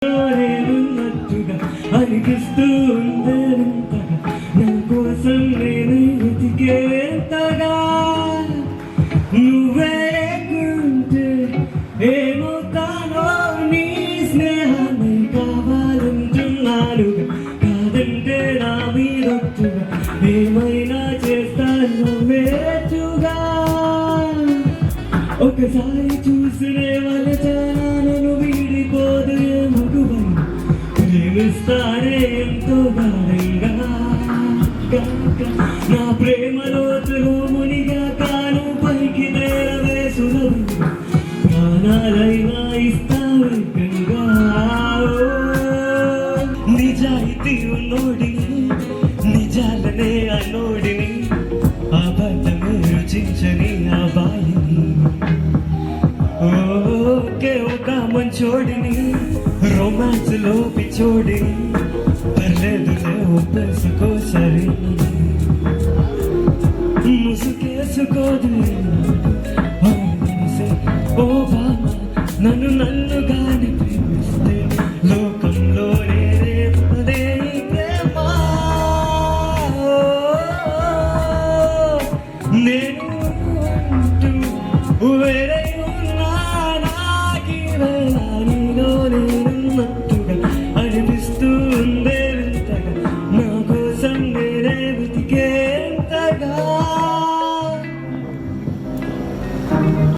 నేనున్నట్టుగా అనిపిస్తూ ఉండేంతగా నా కోసం నేను వెతికేంతగా నువ్వే లేకుంటే ఏమవుతానో నీ స్నేహాన్ని కావాలంటున్నానుగా కాదంటే నా మీదొట్టుగా ఏమైనా చేస్తాను నవ్వేట్టుగా ఒకసారి చూసినే వలచానను వీడిపోదు మగువై ప్రేమిస్తానే ఎంతో గాఢంగా నా ప్రేమ లోతులో మునిగా కాను పైకి తేరవేసులు ప్రాణాలైనా ఇస్తావేకంగా నిజాయితీ ఉన్నోడిని నిజాలనే అన్నోడిని అబద్ధమే రుచించని ఆ బాయిని ఓకే ఒక మంచోడిని రొమాన్స్ లో పిచ్చోడిని పర్లేదులే ఒప్పేసుకో సరే ముసుకేసుకోదు